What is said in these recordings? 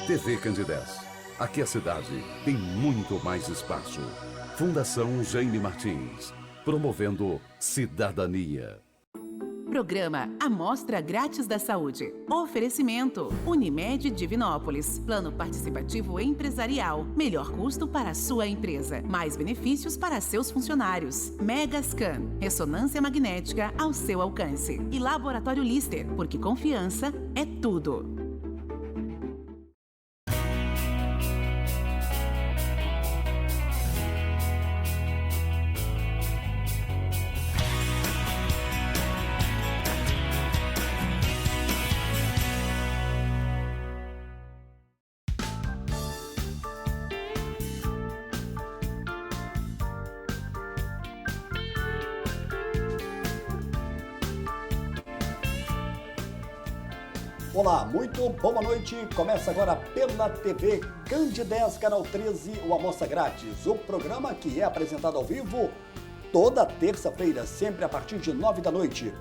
TV Candidez. Aqui a cidade tem muito mais espaço. Fundação Jaime Martins, promovendo cidadania. Programa Amostra Grátis da Saúde. Oferecimento Unimed Divinópolis. Plano Participativo Empresarial. Melhor custo para a sua empresa. Mais benefícios para seus funcionários. Megascan. Ressonância magnética ao seu alcance. E Laboratório Lister, porque confiança é tudo. Olá, muito boa noite. Começa agora pela TV Candidez, Canal 13, o Amostra Grátis. O programa que é apresentado ao vivo toda terça-feira, sempre a partir de 9 da noite.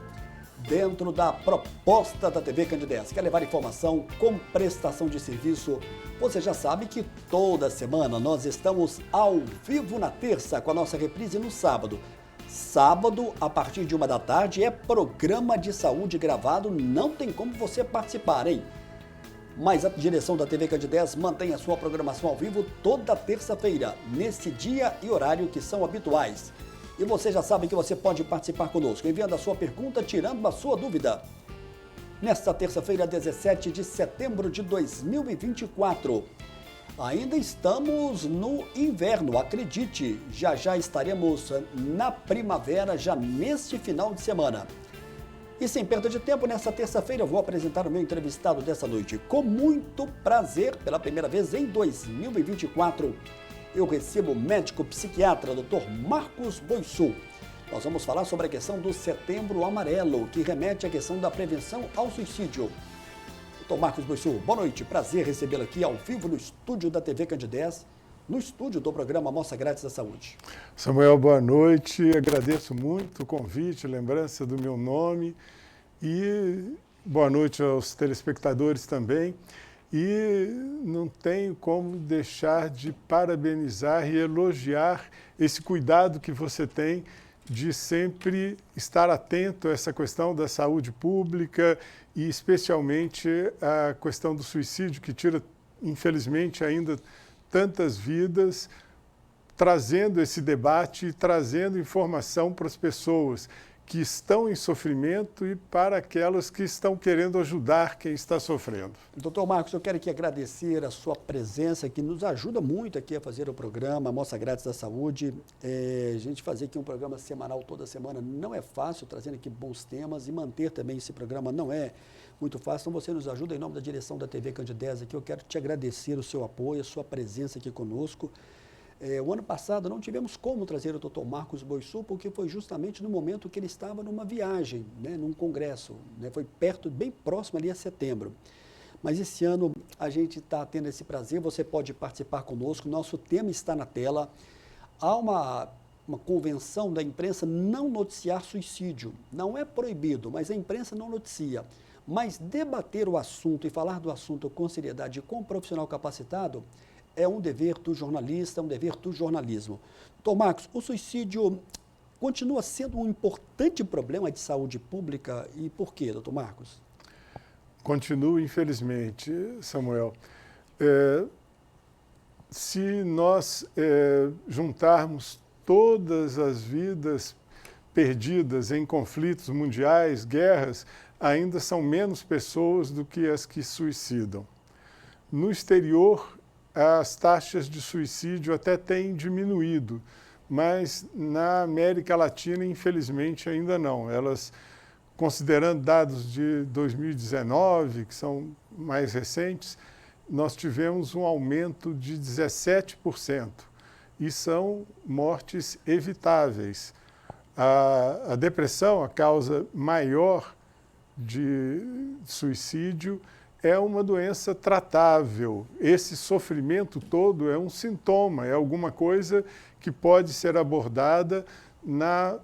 Dentro da proposta da TV Candidez, quer levar informação com prestação de serviço. Você já sabe que toda semana nós estamos ao vivo na terça, com a nossa reprise no sábado. Sábado, a partir de 1 da tarde, é programa de saúde gravado, não tem como você participar, hein? Mas a direção da TV Candidez mantém a sua programação ao vivo toda terça-feira, nesse dia e horário que são habituais. E você já sabe que você pode participar conosco, enviando a sua pergunta, tirando a sua dúvida. Nesta terça-feira, 17 de setembro de 2024. Ainda estamos no inverno, acredite, já estaremos na primavera, já neste final de semana. E sem perda de tempo, nesta terça-feira eu vou apresentar o meu entrevistado dessa noite. Com muito prazer, pela primeira vez em 2024, eu recebo o médico psiquiatra, Dr. Marcos Boissul. Nós vamos falar sobre a questão do Setembro Amarelo, que remete à questão da prevenção ao suicídio. Dr. Marcos Boissul, boa noite, prazer recebê-lo aqui ao vivo no estúdio da TV Candidez, no estúdio do programa Amostra Grátis da Saúde. Samuel, boa noite, agradeço muito o convite, lembrança do meu nome e boa noite aos telespectadores também. E não tenho como deixar de parabenizar e elogiar esse cuidado que você tem de sempre estar atento a essa questão da saúde pública e especialmente a questão do suicídio, que tira, infelizmente, ainda tantas vidas, trazendo esse debate e trazendo informação para as pessoas que estão em sofrimento e para aquelas que estão querendo ajudar quem está sofrendo. Doutor Marcos, eu quero aqui agradecer a sua presença, que nos ajuda muito aqui a fazer o programa Amostra Grátis da Saúde. A gente fazer aqui um programa semanal toda semana não é fácil, trazendo aqui bons temas, e manter também esse programa não é muito fácil. Então você nos ajuda em nome da direção da TV Candidez aqui. Eu quero te agradecer o seu apoio, a sua presença aqui conosco. O ano passado não tivemos como trazer o Dr. Marcos Boissul, porque foi justamente no momento que ele estava numa viagem, num congresso, foi bem próximo ali a setembro. Mas esse ano a gente está tendo esse prazer, você pode participar conosco, nosso tema está na tela. Há uma convenção da imprensa não noticiar suicídio. Não é proibido, mas a imprensa não noticia. Mas debater o assunto e falar do assunto com seriedade, com um profissional capacitado, é um dever do jornalista, é um dever do jornalismo. Dr. Marcos, o suicídio continua sendo um importante problema de saúde pública, e por quê, Dr. Marcos? Continua, infelizmente, Samuel. Se nós juntarmos todas as vidas perdidas em conflitos mundiais, guerras, ainda são menos pessoas do que as que suicidam. No exterior, as taxas de suicídio até têm diminuído, mas na América Latina, infelizmente, ainda não. Elas, considerando dados de 2019, que são mais recentes, nós tivemos um aumento de 17%, e são mortes evitáveis. A depressão, a causa maior de suicídio, é uma doença tratável. Esse sofrimento todo é um sintoma, é alguma coisa que pode ser abordada na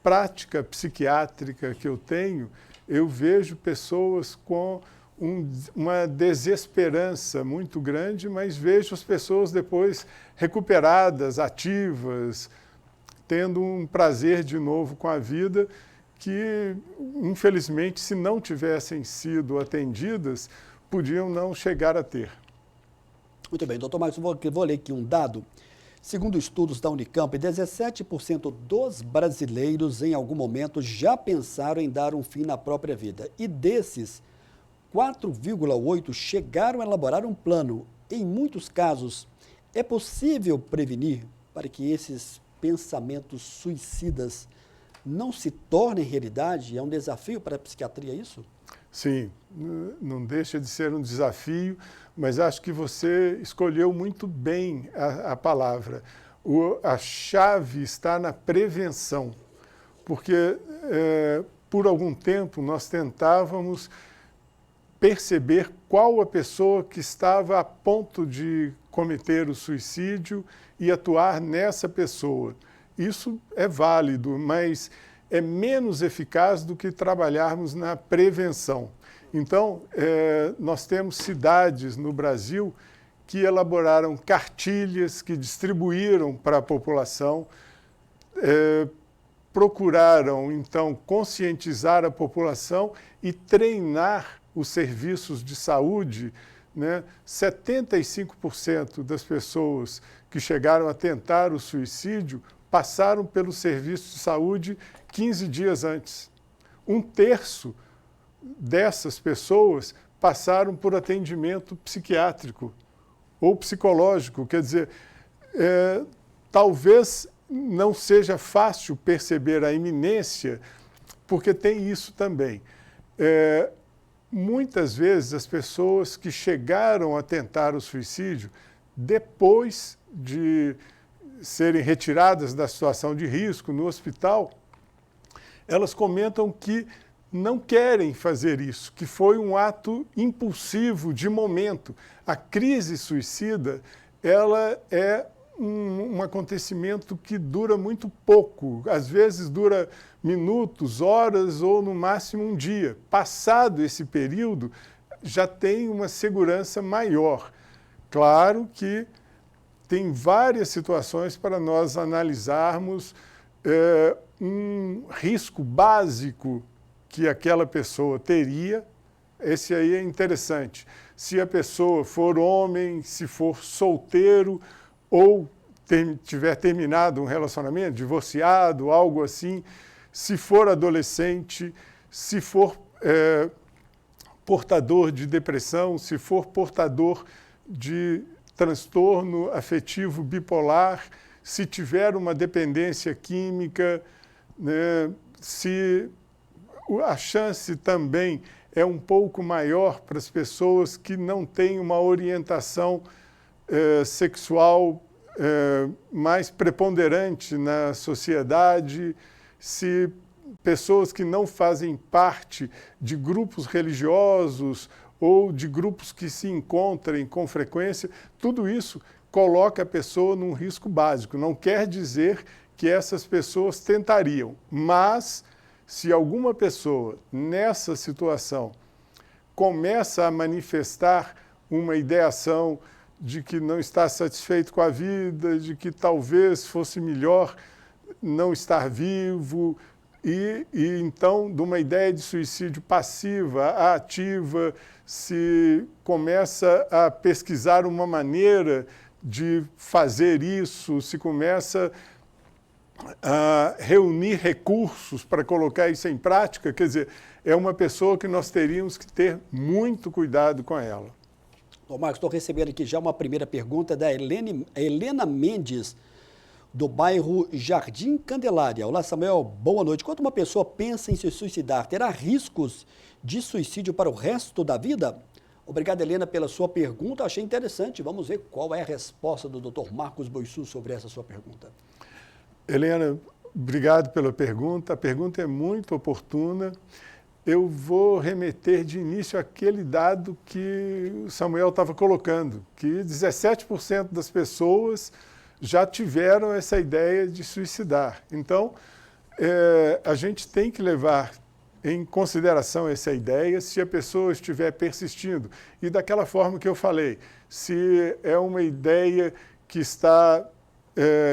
prática psiquiátrica que eu tenho. Eu vejo pessoas com uma desesperança muito grande, mas vejo as pessoas depois recuperadas, ativas, tendo um prazer de novo com a vida que, infelizmente, se não tivessem sido atendidas, podiam não chegar a ter. Muito bem, doutor Marcos, vou ler aqui um dado. Segundo estudos da Unicamp, 17% dos brasileiros em algum momento já pensaram em dar um fim na própria vida. E desses, 4,8% chegaram a elaborar um plano. Em muitos casos, é possível prevenir para que esses pensamentos suicidas não se tornem realidade? É um desafio para a psiquiatria isso? Sim, não deixa de ser um desafio, mas acho que você escolheu muito bem a palavra. A chave está na prevenção, porque por algum tempo nós tentávamos perceber qual a pessoa que estava a ponto de cometer o suicídio e atuar nessa pessoa. Isso é válido, mas é menos eficaz do que trabalharmos na prevenção. Então, nós temos cidades no Brasil que elaboraram cartilhas, que distribuíram para a população, procuraram, então, conscientizar a população e treinar os serviços de saúde, né? 75% das pessoas que chegaram a tentar o suicídio passaram pelo serviço de saúde 15 dias antes. 1/3 dessas pessoas passaram por atendimento psiquiátrico ou psicológico. Quer dizer, talvez não seja fácil perceber a iminência, porque tem isso também. Muitas vezes as pessoas que chegaram a tentar o suicídio, depois de serem retiradas da situação de risco no hospital, elas comentam que não querem fazer isso, que foi um ato impulsivo de momento. A crise suicida, ela é um acontecimento que dura muito pouco, às vezes dura minutos, horas ou no máximo um dia. Passado esse período, já tem uma segurança maior. Claro que tem várias situações para nós analisarmos um risco básico que aquela pessoa teria. Esse aí é interessante. Se a pessoa for homem, se for solteiro ou tiver terminado um relacionamento, divorciado, algo assim, se for adolescente, se for portador de depressão, se for portador de transtorno afetivo bipolar, se tiver uma dependência química, né, se a chance também é um pouco maior para as pessoas que não têm uma orientação sexual mais preponderante na sociedade, se pessoas que não fazem parte de grupos religiosos ou de grupos que se encontrem com frequência, tudo isso coloca a pessoa num risco básico. Não quer dizer que essas pessoas tentariam, mas se alguma pessoa nessa situação começa a manifestar uma ideação de que não está satisfeito com a vida, de que talvez fosse melhor não estar vivo, e então, de uma ideia de suicídio passiva a ativa, se começa a pesquisar uma maneira de fazer isso, se começa a reunir recursos para colocar isso em prática, quer dizer, é uma pessoa que nós teríamos que ter muito cuidado com ela. Ô Marcos, estou recebendo aqui já uma primeira pergunta da Helena Mendes, do bairro Jardim Candelária. Olá, Samuel, boa noite. Quando uma pessoa pensa em se suicidar, terá riscos de suicídio para o resto da vida? Obrigado, Helena, pela sua pergunta. Achei interessante. Vamos ver qual é a resposta do Dr. Marcos Boissu sobre essa sua pergunta. Helena, obrigado pela pergunta. A pergunta é muito oportuna. Eu vou remeter de início àquele dado que o Samuel estava colocando, que 17% das pessoas já tiveram essa ideia de suicidar. Então, a gente tem que levar em consideração essa ideia se a pessoa estiver persistindo. E daquela forma que eu falei, se é uma ideia que está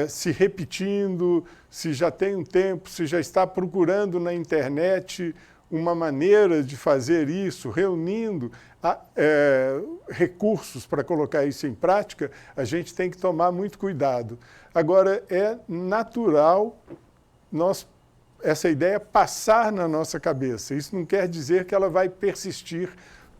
se repetindo, se já tem um tempo, se já está procurando na internet uma maneira de fazer isso, reunindo recursos para colocar isso em prática, a gente tem que tomar muito cuidado. Agora, é natural essa ideia passar na nossa cabeça. Isso não quer dizer que ela vai persistir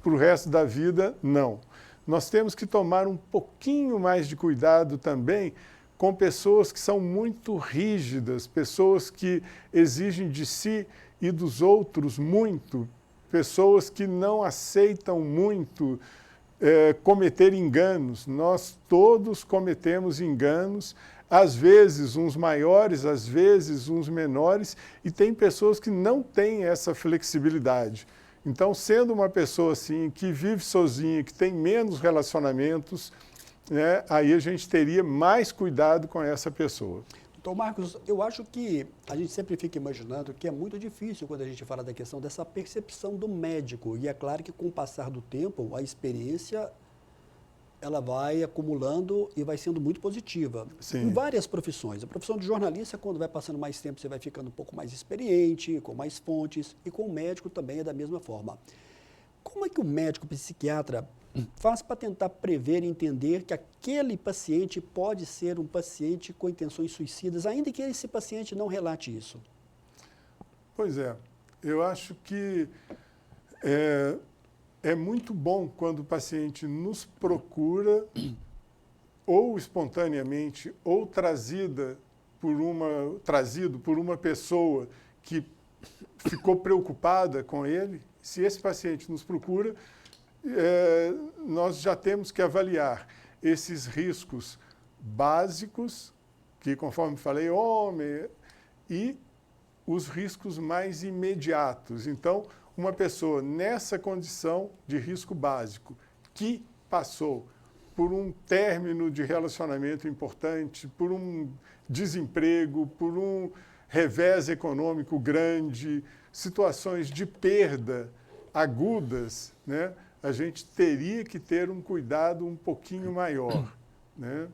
para o resto da vida, não. Nós temos que tomar um pouquinho mais de cuidado também com pessoas que são muito rígidas, pessoas que exigem de si e dos outros muito, pessoas que não aceitam muito cometer enganos. Nós todos cometemos enganos, às vezes uns maiores, às vezes uns menores, e tem pessoas que não têm essa flexibilidade. Então, sendo uma pessoa assim, que vive sozinha, que tem menos relacionamentos, né, aí a gente teria mais cuidado com essa pessoa. Então, Marcos, eu acho que a gente sempre fica imaginando que é muito difícil quando a gente fala da questão dessa percepção do médico. E é claro que com o passar do tempo, a experiência ela vai acumulando e vai sendo muito positiva. Sim. Em várias profissões. A profissão de jornalista, quando vai passando mais tempo, você vai ficando um pouco mais experiente, com mais fontes, e com o médico também é da mesma forma. Como é que o médico psiquiatra faz para tentar prever e entender que aquele paciente pode ser um paciente com intenções suicidas, ainda que esse paciente não relate isso? Pois é, eu acho que é muito bom quando o paciente nos procura, ou espontaneamente, ou trazido por uma pessoa que ficou preocupada com ele. Se esse paciente nos procura, nós já temos que avaliar esses riscos básicos, que, conforme falei, e os riscos mais imediatos. Então, uma pessoa nessa condição de risco básico, que passou por um término de relacionamento importante, por um desemprego, por um revés econômico grande, situações de perda agudas, né? A gente teria que ter um cuidado um pouquinho maior, né?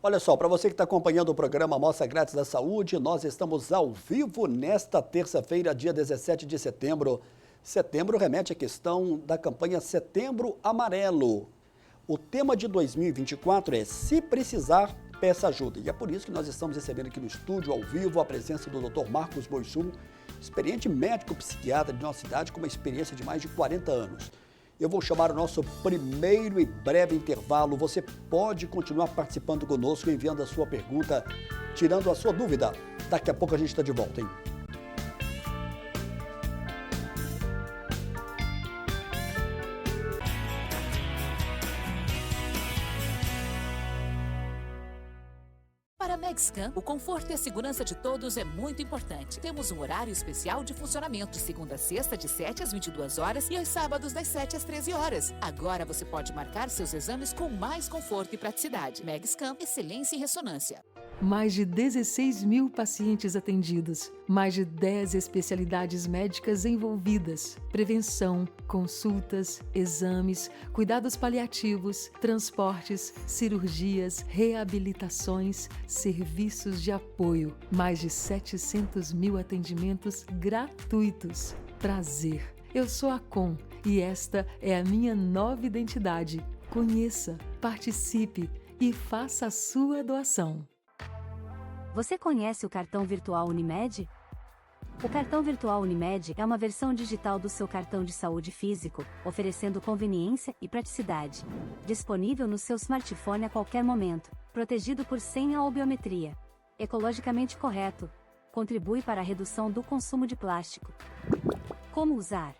Olha só, para você que está acompanhando o programa Amostra Grátis da Saúde, nós estamos ao vivo nesta terça-feira, dia 17 de setembro. Setembro remete à questão da campanha Setembro Amarelo. O tema de 2024 é Se Precisar, Peça Ajuda. E é por isso que nós estamos recebendo aqui no estúdio, ao vivo, a presença do Dr. Marcos Boissul, experiente médico psiquiatra de nossa cidade, com uma experiência de mais de 40 anos. Eu vou chamar o nosso primeiro e breve intervalo. Você pode continuar participando conosco, enviando a sua pergunta, tirando a sua dúvida. Daqui a pouco a gente está de volta, hein? Para a Megscan, o conforto e a segurança de todos é muito importante. Temos um horário especial de funcionamento de segunda a sexta, de 7 às 22 horas e aos sábados, das 7 às 13 horas. Agora você pode marcar seus exames com mais conforto e praticidade. Megscan, excelência em ressonância. Mais de 16 mil pacientes atendidos, mais de 10 especialidades médicas envolvidas, prevenção, consultas, exames, cuidados paliativos, transportes, cirurgias, reabilitações, serviços de apoio, mais de 700 mil atendimentos gratuitos. Prazer! Eu sou a Com e esta é a minha nova identidade. Conheça, participe e faça a sua doação. Você conhece o cartão virtual Unimed? O cartão virtual Unimed é uma versão digital do seu cartão de saúde físico, oferecendo conveniência e praticidade. Disponível no seu smartphone a qualquer momento, protegido por senha ou biometria. Ecologicamente correto. Contribui para a redução do consumo de plástico. Como usar?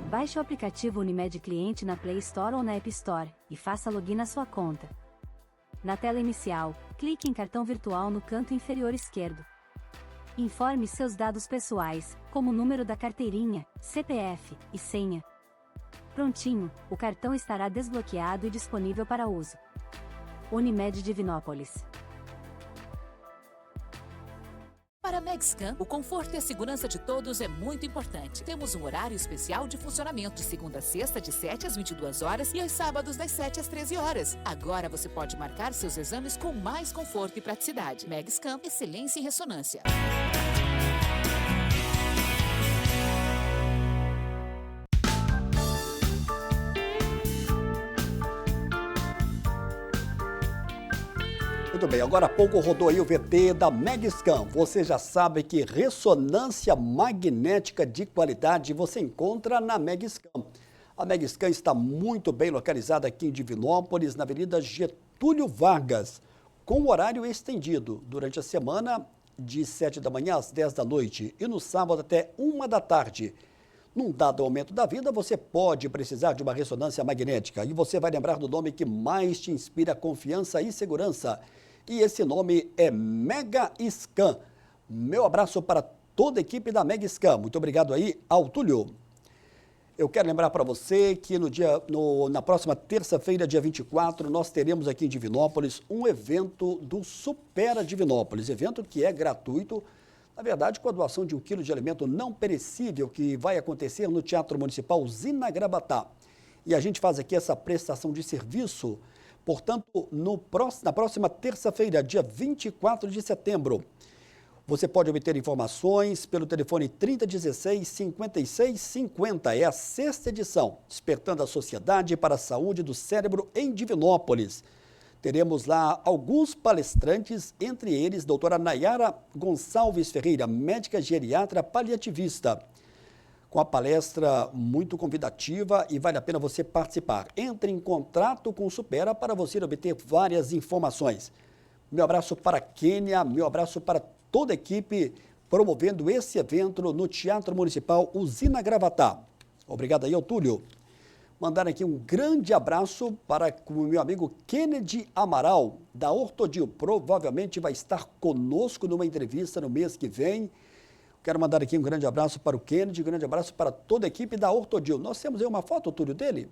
Baixe o aplicativo Unimed Cliente na Play Store ou na App Store e faça login na sua conta. Na tela inicial, clique em cartão virtual no canto inferior esquerdo. Informe seus dados pessoais, como o número da carteirinha, CPF e senha. Prontinho, o cartão estará desbloqueado e disponível para uso. Unimed Divinópolis. Para a Megscan, o conforto e a segurança de todos é muito importante. Temos um horário especial de funcionamento de segunda a sexta, de 7 às 22 horas e aos sábados, das 7 às 13 horas. Agora você pode marcar seus exames com mais conforto e praticidade. Megscan, excelência em ressonância. Muito bem, agora há pouco rodou aí o VT da Megscan. Você já sabe que ressonância magnética de qualidade você encontra na Megscan. A Megscan está muito bem localizada aqui em Divinópolis, na Avenida Getúlio Vargas, com horário estendido durante a semana de 7 da manhã às 10 da noite e no sábado até 1 da tarde. Num dado momento da vida, você pode precisar de uma ressonância magnética e você vai lembrar do nome que mais te inspira confiança e segurança. E esse nome é Megscan. Meu abraço para toda a equipe da Megscan. Muito obrigado aí ao Túlio. Eu quero lembrar para você que na próxima terça-feira, dia 24, nós teremos aqui em Divinópolis um evento do Supera Divinópolis, evento que é gratuito, na verdade, com a doação de 1 quilo de alimento não perecível, que vai acontecer no Teatro Municipal Zina Gravatá. E a gente faz aqui essa prestação de serviço, portanto, na próxima terça-feira, dia 24 de setembro. Você pode obter informações pelo telefone 3016-5650. É a 6ª edição, Despertando a Sociedade para a Saúde do Cérebro em Divinópolis. Teremos lá alguns palestrantes, entre eles, doutora Nayara Gonçalves Ferreira, médica geriatra paliativista, com a palestra muito convidativa e vale a pena você participar. Entre em contato com o Supera para você obter várias informações. Meu abraço para a Quênia, meu abraço para toda a equipe promovendo esse evento no Teatro Municipal Zina Gravatá. Obrigado aí ao Túlio. Mandar aqui um grande abraço para o meu amigo Kennedy Amaral, da Ortodil. Provavelmente vai estar conosco numa entrevista no mês que vem. Quero mandar aqui um grande abraço para o Kennedy, um grande abraço para toda a equipe da Ortodil. Nós temos aí uma foto, Túlio, dele?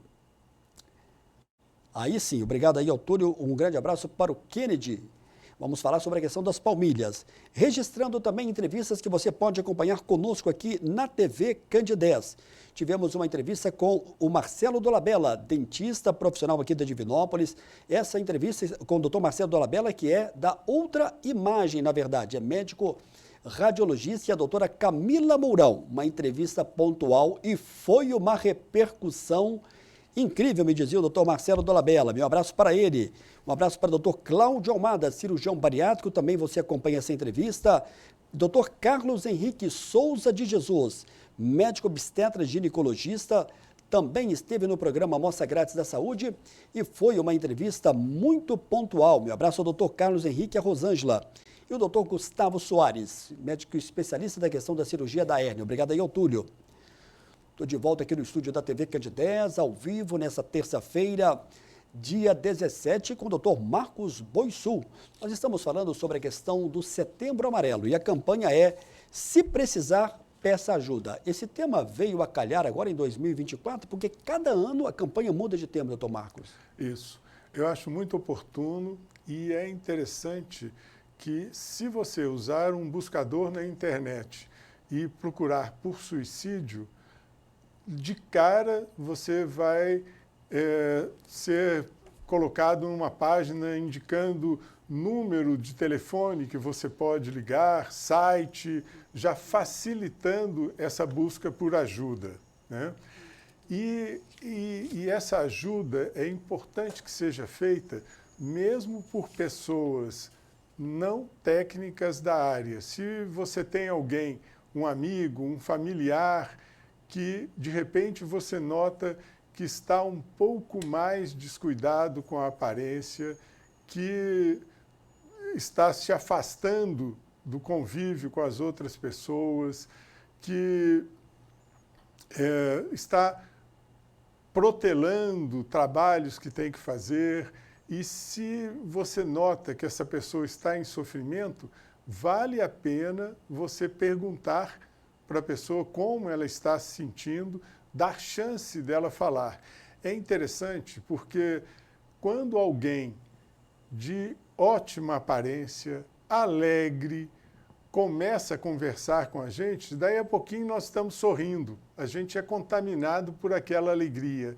Aí sim, obrigado aí ao Túlio, um grande abraço para o Kennedy. Vamos falar sobre a questão das palmilhas. Registrando também entrevistas que você pode acompanhar conosco aqui na TV Candidez. Tivemos uma entrevista com o Marcelo Dolabella, dentista profissional aqui da Divinópolis. Essa entrevista com o Dr. Marcelo Dolabella, que é da Outra Imagem, na verdade, é médico radiologista, e a doutora Camila Mourão. Uma entrevista pontual e foi uma repercussão incrível, me dizia o doutor Marcelo Dolabella. Meu abraço para ele. Um abraço para o doutor Cláudio Almada, cirurgião bariátrico, também você acompanha essa entrevista. Doutor Carlos Henrique Souza de Jesus, médico obstetra ginecologista, também esteve no programa Amostra Grátis da Saúde e foi uma entrevista muito pontual. Meu abraço ao doutor Carlos Henrique e a Rosângela. E o doutor Gustavo Soares, médico especialista da questão da cirurgia da hérnia. Obrigado aí ao Túlio. Estou de volta aqui no estúdio da TV Candidez, ao vivo, nessa terça-feira, dia 17, com o Dr. Marcos Boissul. Nós estamos falando sobre a questão do Setembro Amarelo e a campanha é Se Precisar, Peça Ajuda. Esse tema veio a calhar agora em 2024, porque cada ano a campanha muda de tema, Dr. Marcos. Isso. Eu acho muito oportuno e é interessante que, se você usar um buscador na internet e procurar por suicídio, de cara você vai ser colocado numa página indicando número de telefone que você pode ligar, site, já facilitando essa busca por ajuda, né? E essa ajuda é importante que seja feita mesmo por pessoas não técnicas da área. Se você tem alguém, um amigo, um familiar, que de repente você nota que está um pouco mais descuidado com a aparência, que está se afastando do convívio com as outras pessoas, que está protelando trabalhos que tem que fazer, e se você nota que essa pessoa está em sofrimento, vale a pena você perguntar para a pessoa como ela está se sentindo, dar chance dela falar. É interessante porque quando alguém de ótima aparência, alegre, começa a conversar com a gente, daí a pouquinho nós estamos sorrindo, a gente é contaminado por aquela alegria.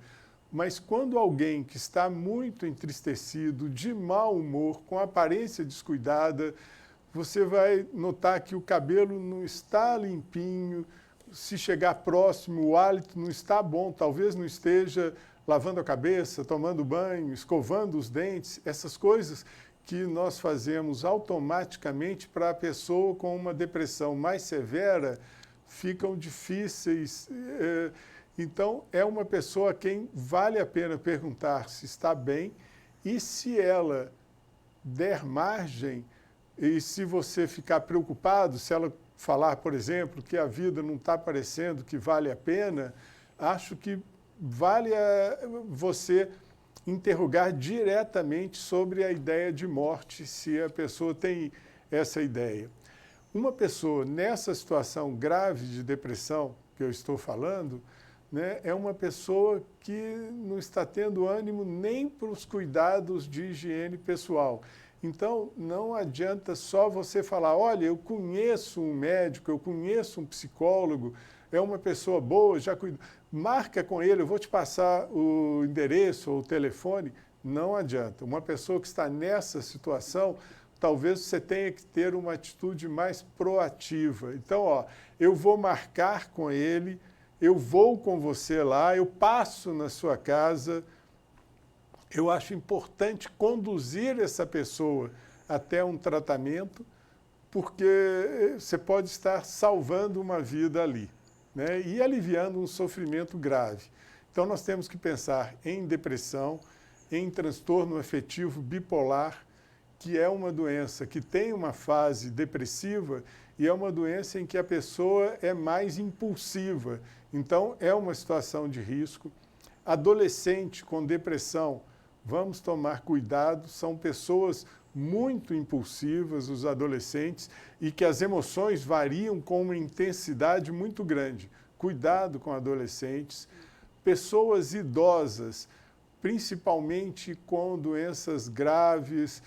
Mas quando alguém que está muito entristecido, de mau humor, com aparência descuidada, você vai notar que o cabelo não está limpinho, se chegar próximo, o hálito não está bom, talvez não esteja lavando a cabeça, tomando banho, escovando os dentes, essas coisas que nós fazemos automaticamente para a pessoa com uma depressão mais severa ficam difíceis. Então, é uma pessoa a quem vale a pena perguntar se está bem e se ela der margem e se você ficar preocupado, se ela falar, por exemplo, que a vida não está parecendo que vale a pena, acho que vale você interrogar diretamente sobre a ideia de morte, se a pessoa tem essa ideia. Uma pessoa nessa situação grave de depressão que eu estou falando, né, é uma pessoa que não está tendo ânimo nem para os cuidados de higiene pessoal. Então, não adianta só você falar, olha, eu conheço um médico, eu conheço um psicólogo, é uma pessoa boa, já cuida. Marca com ele, eu vou te passar o endereço ou o telefone. Não adianta. Uma pessoa que está nessa situação, talvez você tenha que ter uma atitude mais proativa. Então, eu vou marcar com ele, eu vou com você lá, eu passo na sua casa. Eu acho importante conduzir essa pessoa até um tratamento, porque você pode estar salvando uma vida ali, né, e aliviando um sofrimento grave. Então, nós temos que pensar em depressão, em transtorno afetivo bipolar, que é uma doença que tem uma fase depressiva e é uma doença em que a pessoa é mais impulsiva. Então, é uma situação de risco. Adolescente com depressão, vamos tomar cuidado, são pessoas muito impulsivas, os adolescentes, e que as emoções variam com uma intensidade muito grande. Cuidado com adolescentes. Pessoas idosas, principalmente com doenças graves,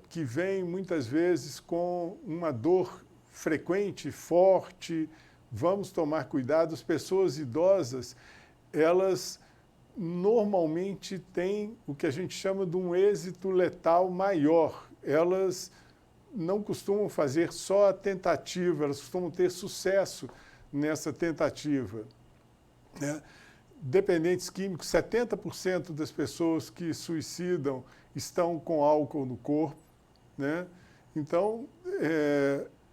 que vêm muitas vezes com uma dor frequente, forte, vamos tomar cuidado. As pessoas idosas, elas normalmente têm o que a gente chama de um êxito letal maior. Elas não costumam fazer só a tentativa, elas costumam ter sucesso nessa tentativa, né? Dependentes químicos, 70% das pessoas que suicidam estão com álcool no corpo, né? Então,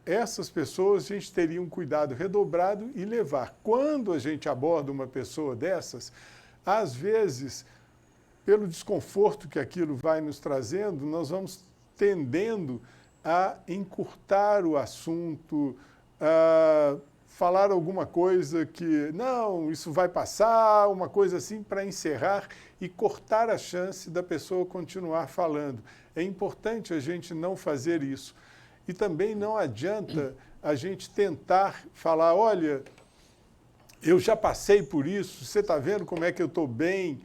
essas pessoas a gente teria um cuidado redobrado e levar. Quando a gente aborda uma pessoa dessas, às vezes, pelo desconforto que aquilo vai nos trazendo, nós vamos tendendo a encurtar o assunto, a falar alguma coisa que, não, isso vai passar, uma coisa assim para encerrar e cortar a chance da pessoa continuar falando. É importante a gente não fazer isso. E também não adianta a gente tentar falar, olha, eu já passei por isso, você está vendo como é que eu estou bem?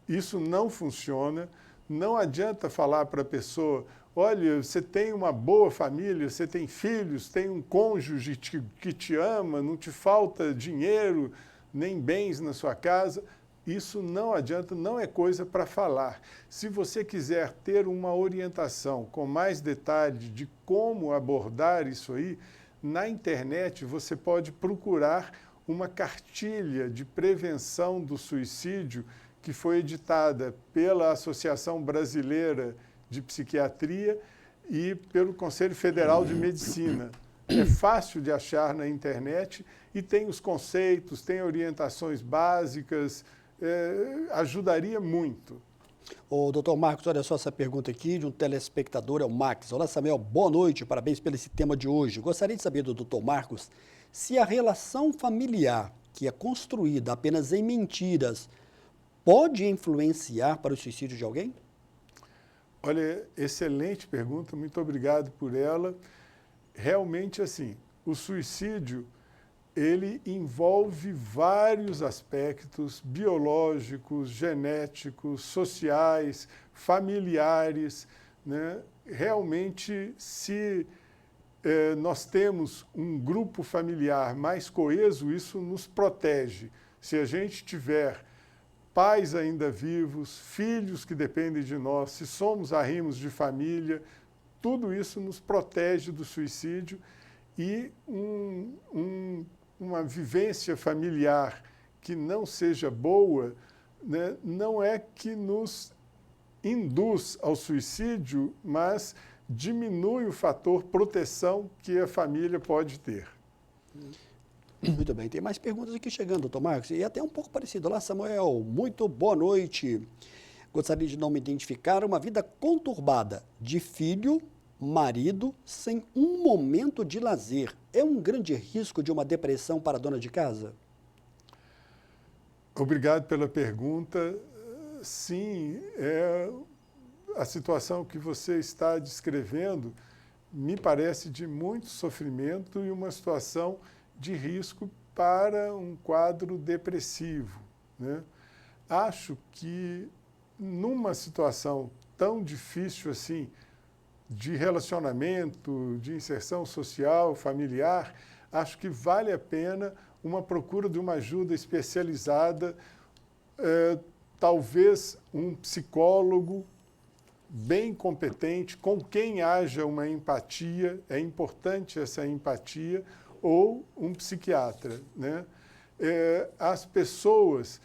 Isso não funciona. Não adianta falar para a pessoa, olha, você tem uma boa família, você tem filhos, tem um cônjuge que te ama, não te falta dinheiro, nem bens na sua casa. Isso não adianta, não é coisa para falar. Se você quiser ter uma orientação com mais detalhe de como abordar isso aí, na internet você pode procurar uma cartilha de prevenção do suicídio que foi editada pela Associação Brasileira de Psiquiatria e pelo Conselho Federal de Medicina. É fácil de achar na internet e tem os conceitos, tem orientações básicas, ajudaria muito. Ô, doutor Marcos, olha só essa pergunta aqui de um telespectador, é o Max. Olá, Samuel, boa noite, parabéns pelo esse tema de hoje. Gostaria de saber do doutor Marcos se a relação familiar, que é construída apenas em mentiras, pode influenciar para o suicídio de alguém? Olha, excelente pergunta, muito obrigado por ela. Realmente, assim, o suicídio, ele envolve vários aspectos biológicos, genéticos, sociais, familiares, né? Realmente, se nós temos um grupo familiar mais coeso, isso nos protege. Se a gente tiver pais ainda vivos, filhos que dependem de nós, se somos arrimos de família, tudo isso nos protege do suicídio e uma vivência familiar que não seja boa, né, não é que nos induz ao suicídio, mas diminui o fator proteção que a família pode ter. Muito bem, tem mais perguntas aqui chegando, doutor Marcos, e até um pouco parecido. Olá, Samuel, muito boa noite. Gostaria de não me identificar, uma vida conturbada de filho, marido, sem um momento de lazer. É um grande risco de uma depressão para a dona de casa? Obrigado pela pergunta. Sim, a situação que você está descrevendo me parece de muito sofrimento e uma situação de risco para um quadro depressivo, né? Acho que numa situação tão difícil assim, de relacionamento, de inserção social, familiar, acho que vale a pena uma procura de uma ajuda especializada, talvez um psicólogo bem competente, com quem haja uma empatia, é importante essa empatia, ou um psiquiatra, né? As pessoas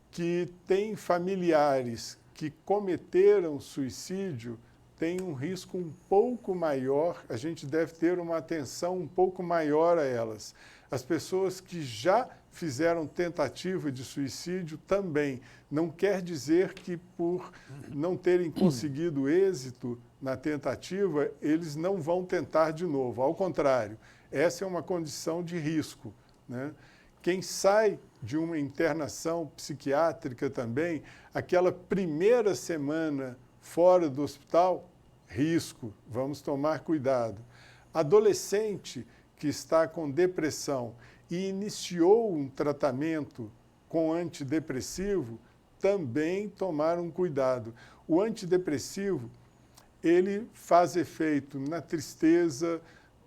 que têm familiares que cometeram suicídio têm um risco um pouco maior, a gente deve ter uma atenção um pouco maior a elas. As pessoas que já fizeram tentativa de suicídio também. Não quer dizer que por não terem conseguido êxito na tentativa, eles não vão tentar de novo. Ao contrário, essa é uma condição de risco, né? Quem sai de uma internação psiquiátrica também, aquela primeira semana fora do hospital, risco, vamos tomar cuidado. Adolescente que está com depressão e iniciou um tratamento com antidepressivo, também tomar um cuidado. O antidepressivo, ele faz efeito na tristeza,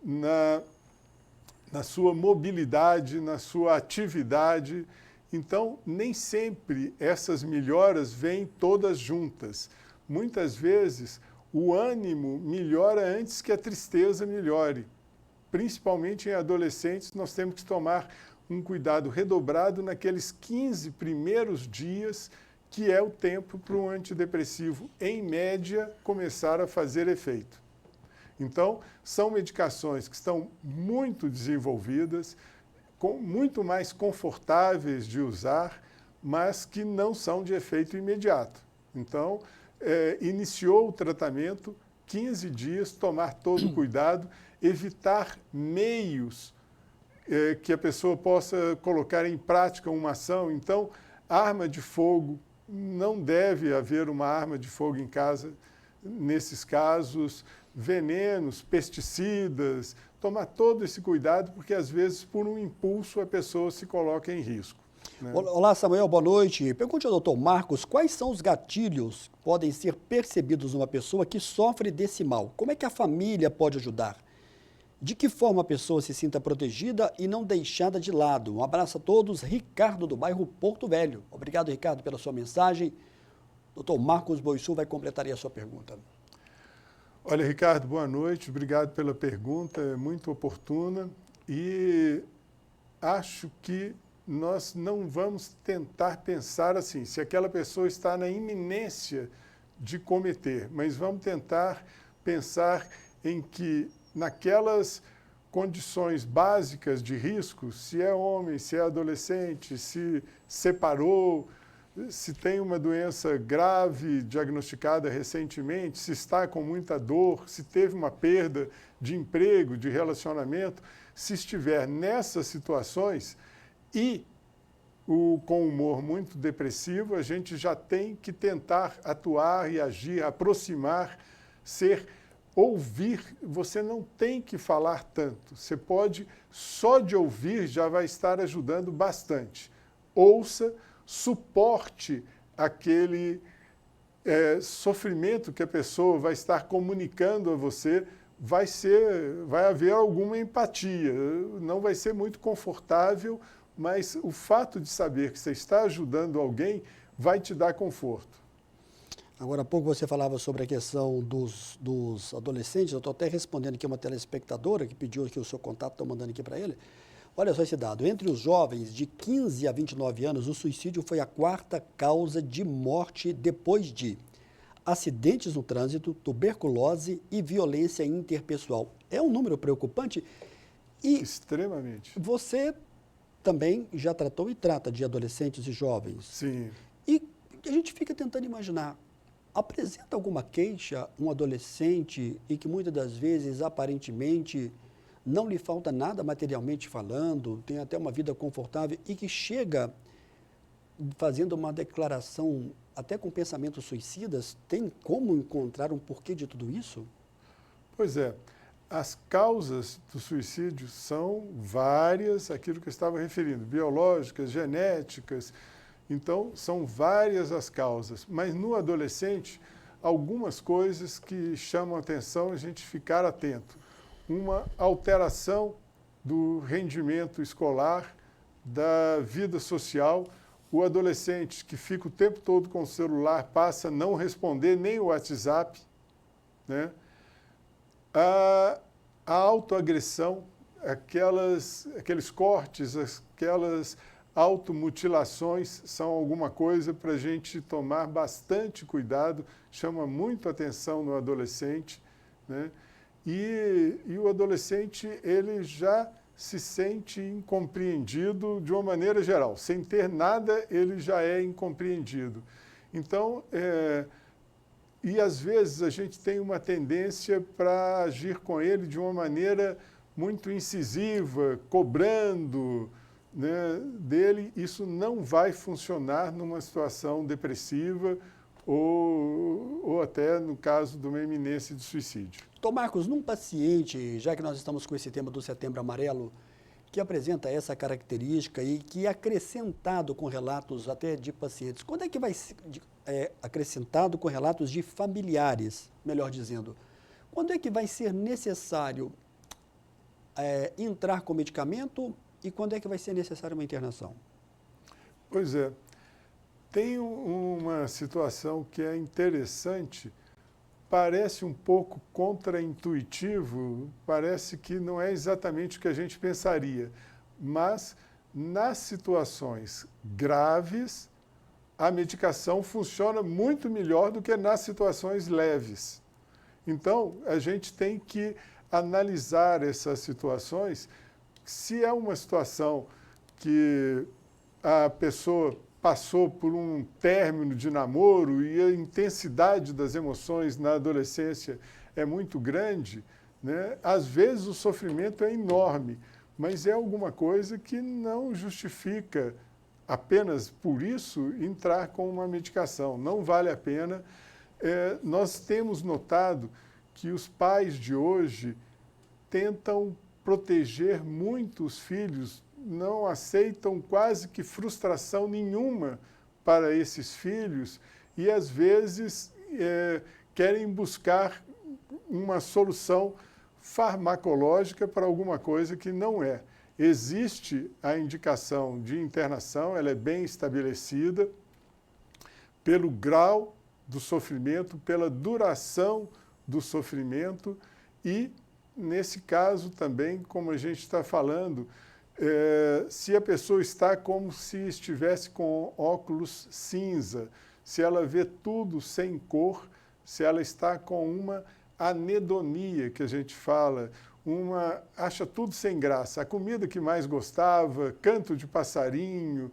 na sua mobilidade, na sua atividade. Então, nem sempre essas melhoras vêm todas juntas. Muitas vezes, o ânimo melhora antes que a tristeza melhore. Principalmente em adolescentes, nós temos que tomar um cuidado redobrado naqueles 15 primeiros dias, que é o tempo para o antidepressivo, em média, começar a fazer efeito. Então, são medicações que estão muito desenvolvidas, muito mais confortáveis de usar, mas que não são de efeito imediato. Então, iniciou o tratamento, 15 dias, tomar todo o cuidado, evitar meios que a pessoa possa colocar em prática uma ação. Então, arma de fogo, não deve haver uma arma de fogo em casa nesses casos, venenos, pesticidas, tomar todo esse cuidado, porque às vezes por um impulso a pessoa se coloca em risco, né? Olá, Samuel, boa noite. Pergunte ao doutor Marcos, quais são os gatilhos que podem ser percebidos numa pessoa que sofre desse mal? Como é que a família pode ajudar? De que forma a pessoa se sinta protegida e não deixada de lado? Um abraço a todos, Ricardo do bairro Porto Velho. Obrigado, Ricardo, pela sua mensagem. Doutor Marcos Boissul vai completar aí a sua pergunta. Olha, Ricardo, boa noite, obrigado pela pergunta, é muito oportuna e acho que nós não vamos tentar pensar assim, se aquela pessoa está na iminência de cometer, mas vamos tentar pensar em que naquelas condições básicas de risco, se é homem, se é adolescente, se separou, se tem uma doença grave diagnosticada recentemente, se está com muita dor, se teve uma perda de emprego, de relacionamento, se estiver nessas situações e com humor muito depressivo, a gente já tem que tentar atuar e agir, aproximar, ouvir. Você não tem que falar tanto, você pode, só de ouvir já vai estar ajudando bastante. Ouça, suporte aquele sofrimento que a pessoa vai estar comunicando a você, vai haver alguma empatia. Não vai ser muito confortável, mas o fato de saber que você está ajudando alguém vai te dar conforto. Agora há pouco você falava sobre a questão dos adolescentes, eu estou até respondendo aqui uma telespectadora que pediu aqui o seu contato, estou mandando aqui para ele. Olha só esse dado, entre os jovens de 15 a 29 anos, o suicídio foi a 4ª causa de morte depois de acidentes no trânsito, tuberculose e violência interpessoal. É um número preocupante e... Extremamente. Você também já tratou e trata de adolescentes e jovens. Sim. E a gente fica tentando imaginar, apresenta alguma queixa um adolescente e que muitas das vezes, aparentemente, não lhe falta nada materialmente falando, tem até uma vida confortável e que chega fazendo uma declaração até com pensamentos suicidas, tem como encontrar um porquê de tudo isso? Pois é. As causas do suicídio são várias, aquilo que eu estava referindo, biológicas, genéticas. Então, são várias as causas. Mas no adolescente, algumas coisas que chamam a atenção a gente ficar atento. Uma alteração do rendimento escolar, da vida social. O adolescente que fica o tempo todo com o celular passa a não responder nem o WhatsApp, né? A autoagressão, aqueles cortes, aquelas automutilações são alguma coisa para a gente tomar bastante cuidado, chama muito atenção no adolescente, né? E o adolescente, ele já se sente incompreendido de uma maneira geral. Sem ter nada, ele já é incompreendido. Então, e às vezes a gente tem uma tendência para agir com ele de uma maneira muito incisiva, cobrando, né, dele. Isso não vai funcionar numa situação depressiva ou até no caso de uma iminência de suicídio. Tom Marcos, num paciente, já que nós estamos com esse tema do Setembro Amarelo, que apresenta essa característica e que é acrescentado com relatos até de pacientes, quando é que vai ser acrescentado com relatos de familiares, melhor dizendo, quando é que vai ser necessário entrar com medicamento e quando é que vai ser necessária uma internação? Pois é, tem uma situação que é interessante, parece um pouco contraintuitivo, parece que não é exatamente o que a gente pensaria, mas nas situações graves, a medicação funciona muito melhor do que nas situações leves. Então, a gente tem que analisar essas situações. Se é uma situação que a pessoa passou por um término de namoro e a intensidade das emoções na adolescência é muito grande, né? Às vezes o sofrimento é enorme, mas é alguma coisa que não justifica apenas por isso entrar com uma medicação. Não vale a pena. Nós temos notado que os pais de hoje tentam proteger muito os filhos, não aceitam quase que frustração nenhuma para esses filhos e, às vezes, querem buscar uma solução farmacológica para alguma coisa que não é. Existe a indicação de internação, ela é bem estabelecida pelo grau do sofrimento, pela duração do sofrimento e, nesse caso também, como a gente está falando, se a pessoa está como se estivesse com óculos cinza, se ela vê tudo sem cor, se ela está com uma anedonia, que a gente fala, acha tudo sem graça. A comida que mais gostava, canto de passarinho,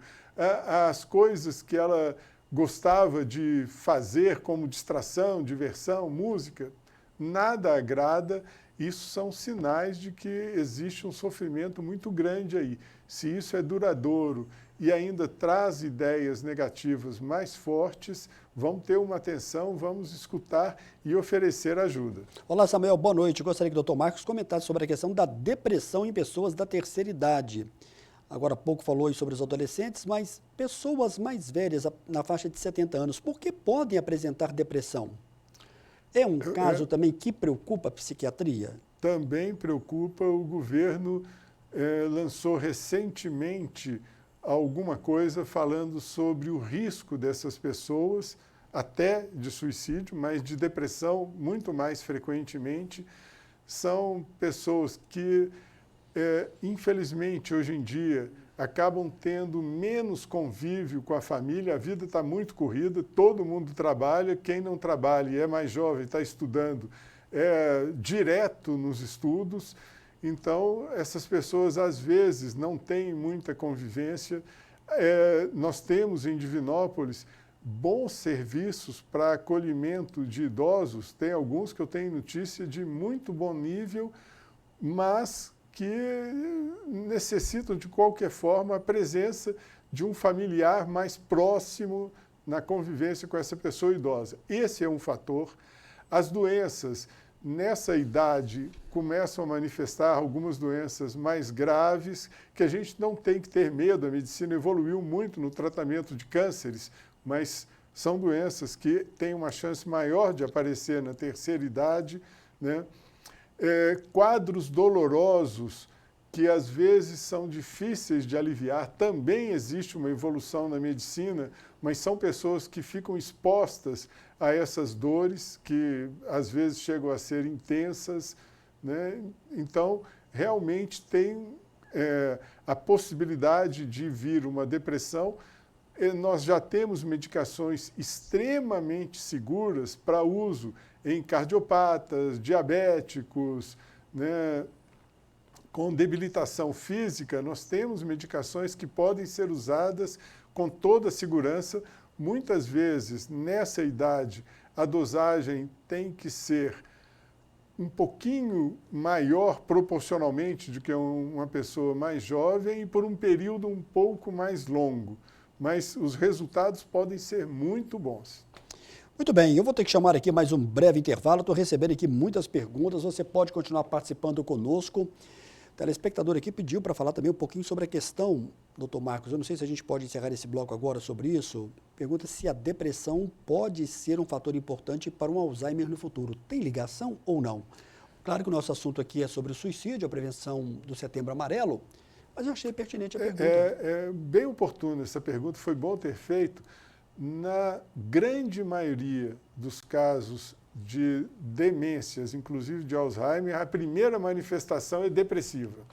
as coisas que ela gostava de fazer como distração, diversão, música, nada agrada. Isso são sinais de que existe um sofrimento muito grande aí. Se isso é duradouro e ainda traz ideias negativas mais fortes, vamos ter uma atenção, vamos escutar e oferecer ajuda. Olá, Samuel, boa noite. Gostaria que o Dr. Marcos comentasse sobre a questão da depressão em pessoas da terceira idade. Agora há pouco falou aí sobre os adolescentes, mas pessoas mais velhas, na faixa de 70 anos, por que podem apresentar depressão? É um caso também que preocupa a psiquiatria? Também preocupa. O governo lançou recentemente alguma coisa falando sobre o risco dessas pessoas, até de suicídio, mas de depressão muito mais frequentemente. São pessoas que, infelizmente, hoje em dia, acabam tendo menos convívio com a família. A vida está muito corrida, todo mundo trabalha. Quem não trabalha e é mais jovem, está estudando, direto nos estudos. Então, essas pessoas, às vezes, não têm muita convivência. Nós temos em Divinópolis bons serviços para acolhimento de idosos. Tem alguns que eu tenho notícia de muito bom nível, mas que necessitam, de qualquer forma, a presença de um familiar mais próximo na convivência com essa pessoa idosa. Esse é um fator. As doenças, nessa idade, começam a manifestar algumas doenças mais graves, que a gente não tem que ter medo. A medicina evoluiu muito no tratamento de cânceres, mas são doenças que têm uma chance maior de aparecer na terceira idade, né? Quadros dolorosos que às vezes são difíceis de aliviar. Também existe uma evolução na medicina, mas são pessoas que ficam expostas a essas dores que às vezes chegam a ser intensas, né? Então, realmente tem a possibilidade de vir uma depressão. Nós já temos medicações extremamente seguras para uso em cardiopatas, diabéticos, né? Com debilitação física. Nós temos medicações que podem ser usadas com toda a segurança. Muitas vezes, nessa idade, a dosagem tem que ser um pouquinho maior proporcionalmente do que uma pessoa mais jovem e por um período um pouco mais longo. Mas os resultados podem ser muito bons. Muito bem, eu vou ter que chamar aqui mais um breve intervalo. Estou recebendo aqui muitas perguntas. Você pode continuar participando conosco. O telespectador aqui pediu para falar também um pouquinho sobre a questão, doutor Marcos. Eu não sei se a gente pode encerrar esse bloco agora sobre isso. Pergunta se a depressão pode ser um fator importante para um Alzheimer no futuro. Tem ligação ou não? Claro que o nosso assunto aqui é sobre o suicídio, a prevenção do Setembro Amarelo, mas eu achei pertinente a pergunta. É bem oportuna essa pergunta, foi bom ter feito. Na grande maioria dos casos de demências, inclusive de Alzheimer, a primeira manifestação é depressiva.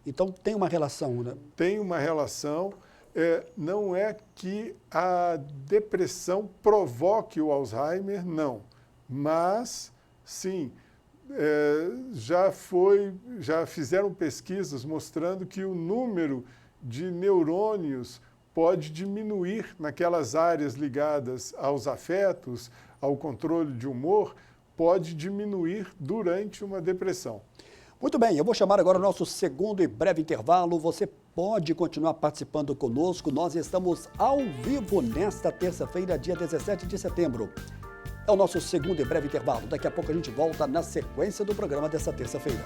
Então tem uma relação, né? Tem uma relação. Não é que a depressão provoque o Alzheimer, não. Mas, sim, já fizeram pesquisas mostrando que o número de neurônios pode diminuir naquelas áreas ligadas aos afetos, ao controle de humor, pode diminuir durante uma depressão. Muito bem, eu vou chamar agora o nosso segundo e breve intervalo. Você pode continuar participando conosco. Nós estamos ao vivo nesta terça-feira, dia 17 de setembro. É o nosso segundo e breve intervalo. Daqui a pouco a gente volta na sequência do programa dessa terça-feira.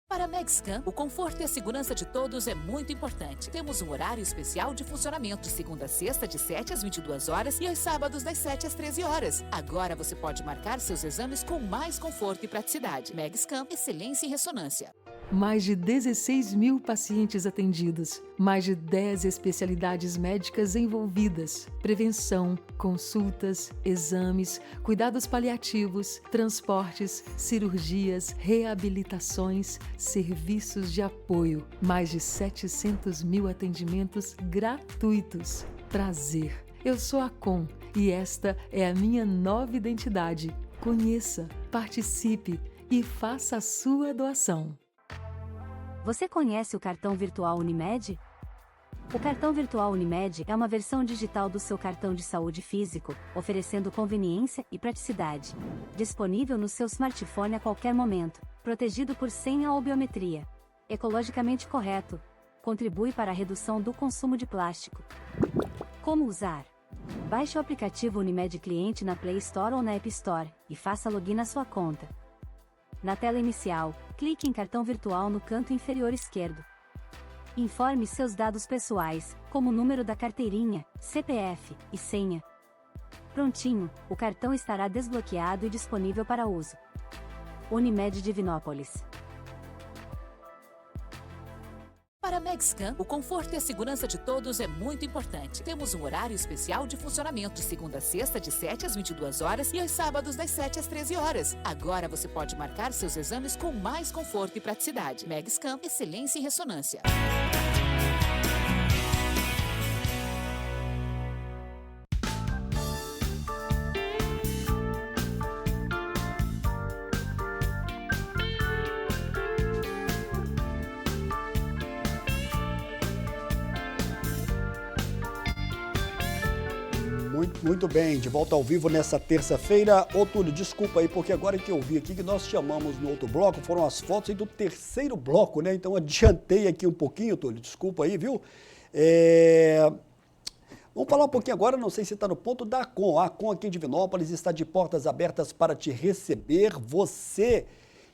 Para a Megscan, o conforto e a segurança de todos é muito importante. Temos um horário especial de funcionamento de segunda a sexta, de 7 às 22 horas e aos sábados, das 7 às 13 horas. Agora você pode marcar seus exames com mais conforto e praticidade. Megscan, excelência em ressonância. Mais de 16 mil pacientes atendidos, mais de 10 especialidades médicas envolvidas, prevenção, consultas, exames, cuidados paliativos, transportes, cirurgias, reabilitações, serviços de apoio, mais de 700 mil atendimentos gratuitos. Prazer! Eu sou a Com e esta é a minha nova identidade. Conheça, participe e faça a sua doação. Você conhece o cartão virtual Unimed? O cartão virtual Unimed é uma versão digital do seu cartão de saúde físico, oferecendo conveniência e praticidade. Disponível no seu smartphone a qualquer momento, protegido por senha ou biometria. Ecologicamente correto. Contribui para a redução do consumo de plástico. Como usar? Baixe o aplicativo Unimed Cliente na Play Store ou na App Store e faça login na sua conta. Na tela inicial, clique em Cartão Virtual no canto inferior esquerdo. Informe seus dados pessoais, como o número da carteirinha, CPF e senha. Prontinho, o cartão estará desbloqueado e disponível para uso. Unimed Divinópolis. Para a Megscan, o conforto e a segurança de todos é muito importante. Temos um horário especial de funcionamento de segunda a sexta, de 7 às 22 horas e aos sábados, das 7 às 13 horas. Agora você pode marcar seus exames com mais conforto e praticidade. Megscan, excelência em ressonância. Muito bem, de volta ao vivo nessa terça-feira. Ô Túlio, desculpa aí, porque agora que eu vi aqui que nós chamamos no outro bloco, foram as fotos aí do terceiro bloco, né? Então adiantei aqui um pouquinho, Túlio, desculpa aí, viu? Vamos falar um pouquinho agora, não sei se está no ponto da ACOM. A ACOM aqui em Divinópolis está de portas abertas para te receber. Você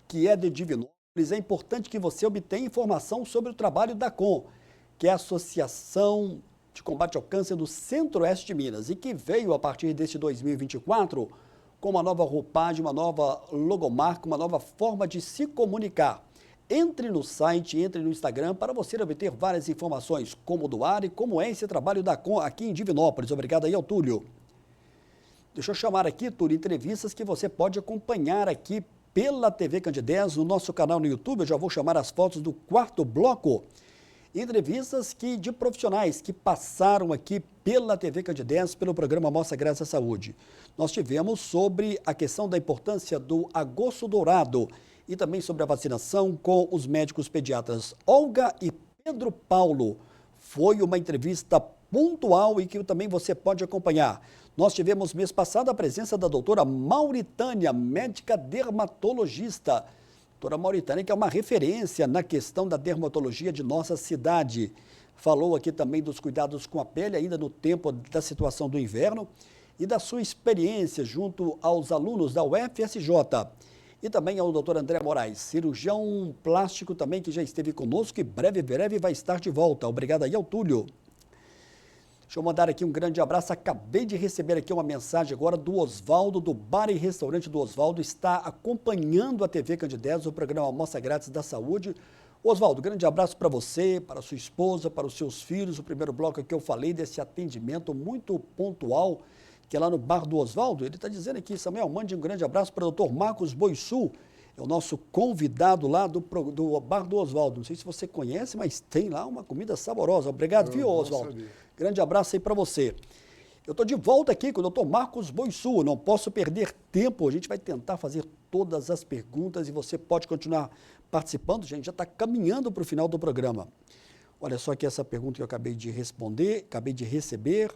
que é de Divinópolis, é importante que você obtenha informação sobre o trabalho da ACOM, que é a Associação de Combate ao Câncer do Centro-Oeste de Minas, e que veio a partir deste 2024 com uma nova roupagem, uma nova logomarca, uma nova forma de se comunicar. Entre no site, entre no Instagram para você obter várias informações, como doar e como é esse trabalho da ACOM aqui em Divinópolis. Obrigado aí ao Túlio. Deixa eu chamar aqui, Túlio, entrevistas que você pode acompanhar aqui pela TV Candidez, no nosso canal no YouTube. Eu já vou chamar as fotos do quarto bloco. Entrevistas de profissionais que passaram aqui pela TV Candidez, pelo programa Mostra Grátis à Saúde. Nós tivemos sobre a questão da importância do agosto dourado e também sobre a vacinação com os médicos pediatras Olga e Pedro Paulo. Foi uma entrevista pontual e que também você pode acompanhar. Nós tivemos mês passado a presença da doutora Mauritânia, médica dermatologista. Doutora Mauritânia, que é uma referência na questão da dermatologia de nossa cidade. Falou aqui também dos cuidados com a pele, ainda no tempo da situação do inverno, e da sua experiência junto aos alunos da UFSJ. E também ao doutor André Moraes, cirurgião plástico também, que já esteve conosco e breve vai estar de volta. Obrigado aí ao Túlio. Deixa eu mandar aqui um grande abraço. Acabei de receber aqui uma mensagem agora do Oswaldo, do Bar e Restaurante do Oswaldo. Está acompanhando a TV Candidez, o programa Mostra Grátis da Saúde. Oswaldo, grande abraço para você, para sua esposa, para os seus filhos. O primeiro bloco que eu falei desse atendimento muito pontual, que é lá no Bar do Oswaldo. Ele está dizendo aqui, Samuel, mande um grande abraço para o Dr. Marcos Boissu. É o nosso convidado lá do Bar do Oswaldo. Não sei se você conhece, mas tem lá uma comida saborosa. Obrigado, viu, Oswaldo? Grande abraço aí para você. Eu estou de volta aqui com o Dr. Marcos Boissu. Não posso perder tempo. A gente vai tentar fazer todas as perguntas e você pode continuar participando. A gente já está caminhando para o final do programa. Olha só aqui essa pergunta que eu acabei de responder, acabei de receber.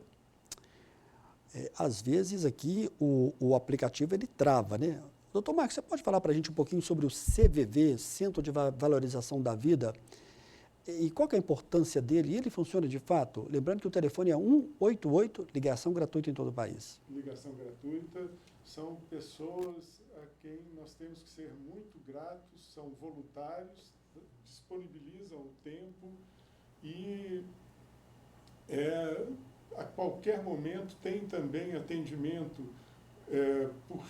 Às vezes aqui o aplicativo ele trava, né? Doutor Marcos, você pode falar para a gente um pouquinho sobre o CVV, Centro de Valorização da Vida, e qual que é a importância dele? E ele funciona de fato? Lembrando que o telefone é 188, ligação gratuita em todo o país. Ligação gratuita, são pessoas a quem nós temos que ser muito gratos, são voluntários, disponibilizam o tempo e a qualquer momento tem também atendimento por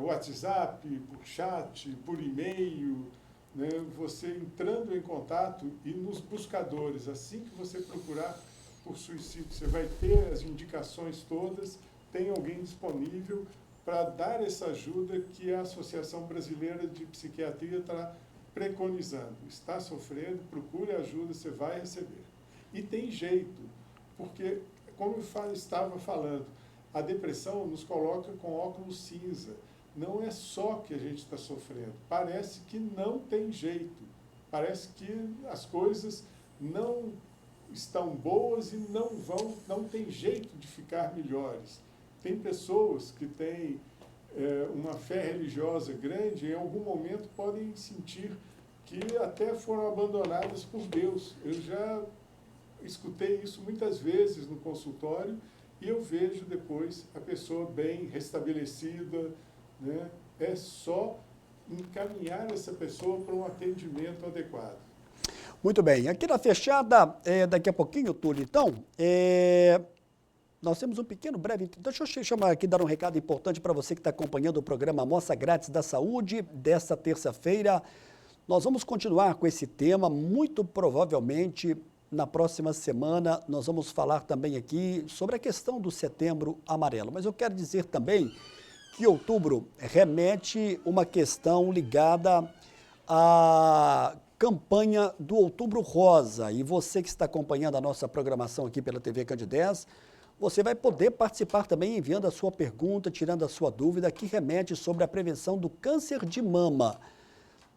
WhatsApp, por chat, por e-mail, né? Você entrando em contato e nos buscadores, assim que você procurar por suicídio, você vai ter as indicações todas, tem alguém disponível para dar essa ajuda que a Associação Brasileira de Psiquiatria está preconizando. Está sofrendo, procure ajuda, você vai receber. E tem jeito, porque, como eu estava falando, a depressão nos coloca com óculos cinza. Não é só que a gente está sofrendo. Parece que não tem jeito. Parece que as coisas não estão boas e não tem jeito de ficar melhores. Tem pessoas que têm uma fé religiosa grande e em algum momento podem sentir que até foram abandonadas por Deus. Eu já escutei isso muitas vezes no consultório e eu vejo depois a pessoa bem restabelecida, né? É só encaminhar essa pessoa para um atendimento adequado. Muito bem. Aqui na fechada, daqui a pouquinho, Túlio, então, nós temos um pequeno breve... Deixa eu chamar aqui, dar um recado importante para você que está acompanhando o programa Amostra Grátis da Saúde, desta terça-feira. Nós vamos continuar com esse tema, muito provavelmente na próxima semana nós vamos falar também aqui sobre a questão do Setembro Amarelo. Mas eu quero dizer também que outubro remete uma questão ligada à campanha do Outubro Rosa. E você que está acompanhando a nossa programação aqui pela TV Candidez, você vai poder participar também enviando a sua pergunta, tirando a sua dúvida, que remete sobre a prevenção do câncer de mama.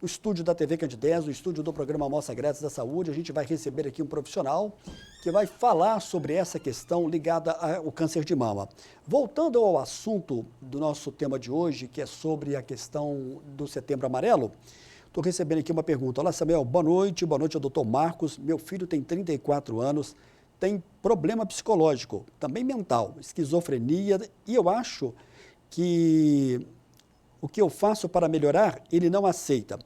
O estúdio da TV Candidez, o estúdio do programa Amostra Grátis da Saúde, a gente vai receber aqui um profissional que vai falar sobre essa questão ligada ao câncer de mama. Voltando ao assunto do nosso tema de hoje, que é sobre a questão do Setembro Amarelo, estou recebendo aqui uma pergunta. Olá, Samuel, boa noite ao doutor Marcos. Meu filho tem 34 anos, tem problema psicológico, também mental, esquizofrenia, e eu acho que o que eu faço para melhorar, ele não aceita.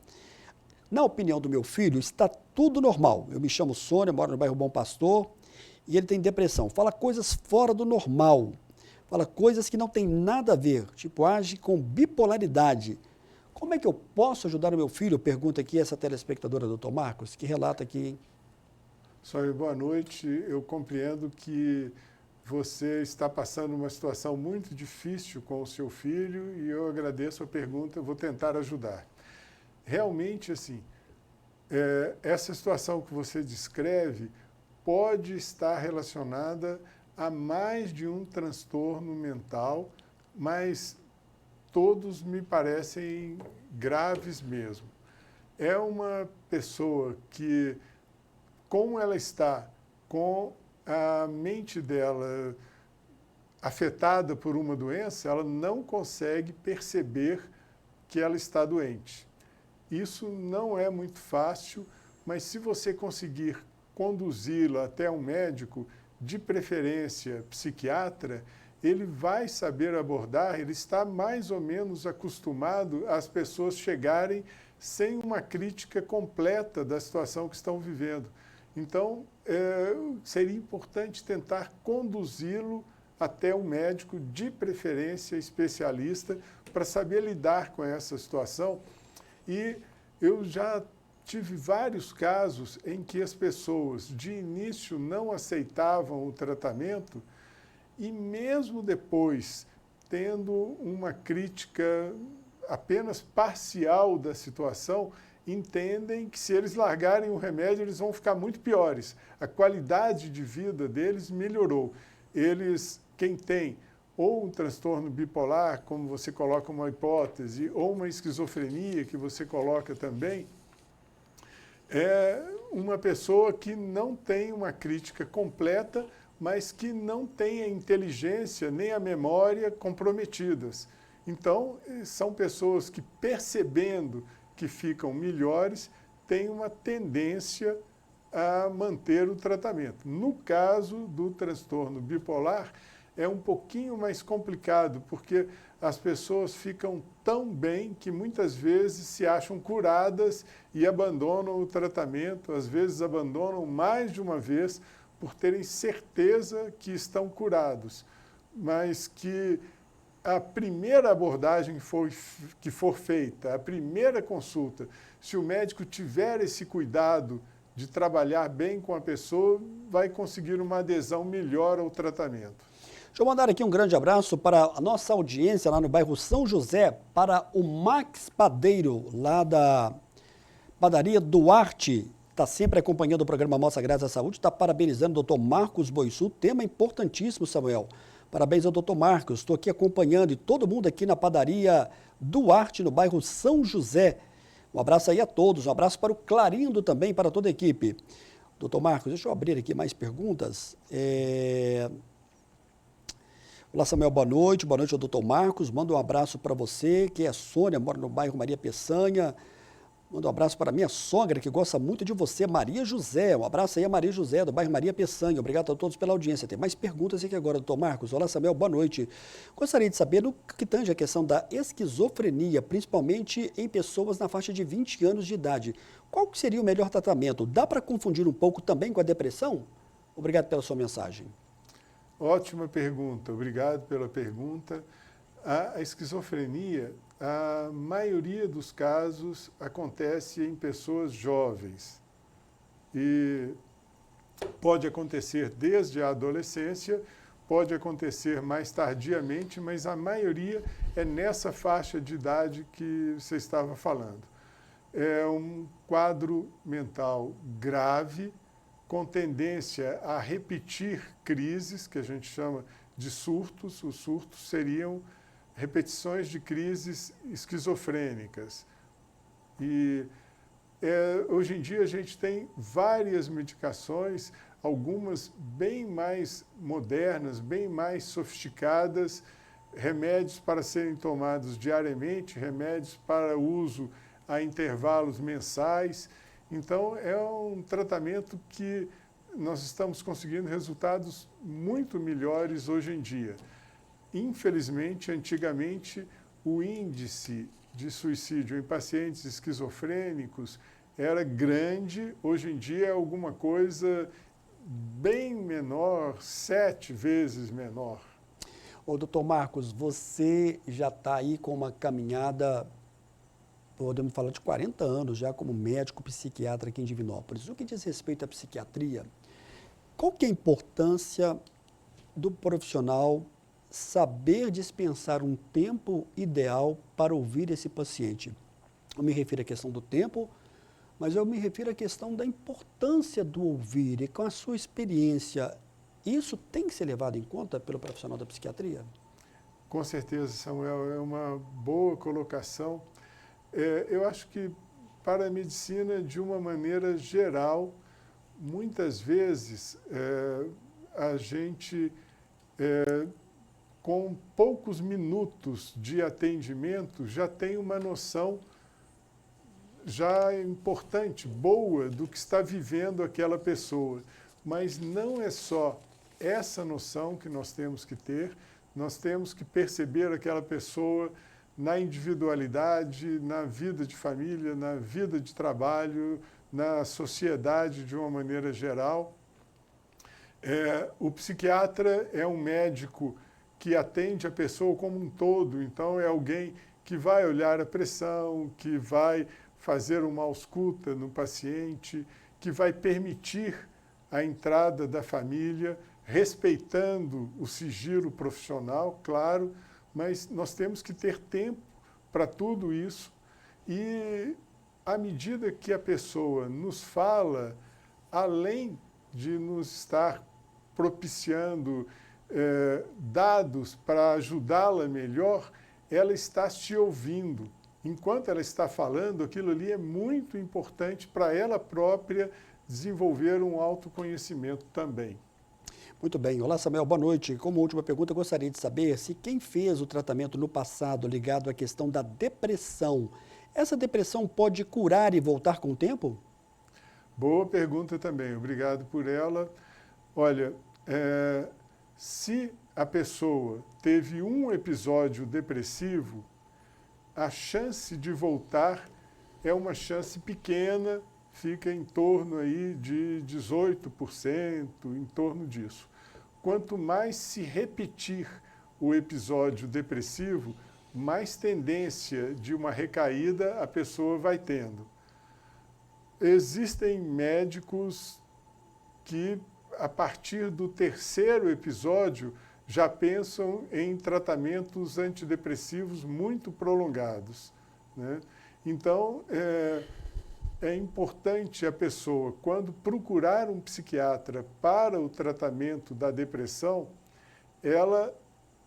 Na opinião do meu filho, está tudo normal. Eu me chamo Sônia, moro no bairro Bom Pastor, e ele tem depressão. Fala coisas fora do normal, fala coisas que não tem nada a ver, tipo age com bipolaridade. Como é que eu posso ajudar o meu filho? Pergunta aqui essa telespectadora, doutor Marcos, que relata aqui. Sônia, boa noite. Eu compreendo que você está passando uma situação muito difícil com o seu filho e eu agradeço a pergunta, eu vou tentar ajudar. Realmente, assim, essa situação que você descreve pode estar relacionada a mais de um transtorno mental, mas todos me parecem graves mesmo. É uma pessoa que, como ela está com a mente dela afetada por uma doença, ela não consegue perceber que ela está doente. Isso não é muito fácil, mas se você conseguir conduzi-la até um médico, de preferência psiquiatra, ele vai saber abordar, ele está mais ou menos acostumado às pessoas chegarem sem uma crítica completa da situação que estão vivendo. Então, seria importante tentar conduzi-lo até um médico, de preferência especialista, para saber lidar com essa situação. E eu já tive vários casos em que as pessoas, de início, não aceitavam o tratamento e mesmo depois, tendo uma crítica apenas parcial da situação, entendem que se eles largarem o remédio, eles vão ficar muito piores. A qualidade de vida deles melhorou. Eles, quem tem ou um transtorno bipolar, como você coloca uma hipótese, ou uma esquizofrenia, que você coloca também, é uma pessoa que não tem uma crítica completa, mas que não tem a inteligência nem a memória comprometidas. Então, são pessoas que, percebendo que ficam melhores, têm uma tendência a manter o tratamento. No caso do transtorno bipolar, é um pouquinho mais complicado, porque as pessoas ficam tão bem que muitas vezes se acham curadas e abandonam o tratamento, às vezes abandonam mais de uma vez por terem certeza que estão curados, mas que a primeira abordagem que for feita, a primeira consulta, se o médico tiver esse cuidado de trabalhar bem com a pessoa, vai conseguir uma adesão melhor ao tratamento. Deixa eu mandar aqui um grande abraço para a nossa audiência lá no bairro São José, para o Max Padeiro, lá da padaria Duarte, está sempre acompanhando o programa Amostra Grátis da Saúde, está parabenizando o doutor Marcos Boissu, tema importantíssimo, Samuel. Parabéns ao doutor Marcos, estou aqui acompanhando e todo mundo aqui na padaria Duarte, no bairro São José. Um abraço aí a todos, um abraço para o Clarindo também, para toda a equipe. Doutor Marcos, deixa eu abrir aqui mais perguntas. Olá, Samuel, boa noite ao doutor Marcos, manda um abraço para você, que é a Sônia, mora no bairro Maria Peçanha. Manda um abraço para minha sogra, que gosta muito de você, Maria José. Um abraço aí a Maria José, do bairro Maria Peçanha. Obrigado a todos pela audiência. Tem mais perguntas aqui agora, doutor Marcos. Olá, Samuel, boa noite. Gostaria de saber no que tange a questão da esquizofrenia, principalmente em pessoas na faixa de 20 anos de idade. Qual seria o melhor tratamento? Dá para confundir um pouco também com a depressão? Obrigado pela sua mensagem. Ótima pergunta, obrigado pela pergunta. A esquizofrenia, a maioria dos casos acontece em pessoas jovens e pode acontecer desde a adolescência, pode acontecer mais tardiamente, mas a maioria é nessa faixa de idade que você estava falando. É um quadro mental grave, com tendência a repetir crises, que a gente chama de surtos. Os surtos seriam repetições de crises esquizofrênicas. E hoje em dia a gente tem várias medicações, algumas bem mais modernas, bem mais sofisticadas, remédios para serem tomados diariamente, remédios para uso a intervalos mensais. Então, é um tratamento que nós estamos conseguindo resultados muito melhores hoje em dia. Infelizmente, antigamente, o índice de suicídio em pacientes esquizofrênicos era grande, hoje em dia é alguma coisa bem menor, 7 vezes menor. Ô, doutor Marcos, você já está aí com uma caminhada, podemos falar de 40 anos já como médico psiquiatra aqui em Divinópolis. O que diz respeito à psiquiatria, qual que é a importância do profissional saber dispensar um tempo ideal para ouvir esse paciente? Eu me refiro à questão do tempo, mas eu me refiro à questão da importância do ouvir. E com a sua experiência, isso tem que ser levado em conta pelo profissional da psiquiatria? Com certeza, Samuel, é uma boa colocação. Eu acho que para a medicina, de uma maneira geral, muitas vezes a gente, com poucos minutos de atendimento, já tem uma noção já importante, boa, do que está vivendo aquela pessoa. Mas não é só essa noção que nós temos que ter, nós temos que perceber aquela pessoa na individualidade, na vida de família, na vida de trabalho, na sociedade de uma maneira geral. O psiquiatra é um médico que atende a pessoa como um todo, então é alguém que vai olhar a pressão, que vai fazer uma ausculta no paciente, que vai permitir a entrada da família, respeitando o sigilo profissional, claro, mas nós temos que ter tempo para tudo isso e, à medida que a pessoa nos fala, além de nos estar propiciando dados para ajudá-la melhor, ela está se ouvindo. Enquanto ela está falando, aquilo ali é muito importante para ela própria desenvolver um autoconhecimento também. Muito bem. Olá, Samuel, boa noite. Como última pergunta, eu gostaria de saber se quem fez o tratamento no passado ligado à questão da depressão, essa depressão pode curar e voltar com o tempo? Boa pergunta também, obrigado por ela. Olha, se a pessoa teve um episódio depressivo, a chance de voltar é uma chance pequena, fica em torno aí de 18%, em torno disso. Quanto mais se repetir o episódio depressivo, mais tendência de uma recaída a pessoa vai tendo. Existem médicos que, a partir do 3º episódio, já pensam em tratamentos antidepressivos muito prolongados, né? Então, é importante a pessoa, quando procurar um psiquiatra para o tratamento da depressão, ela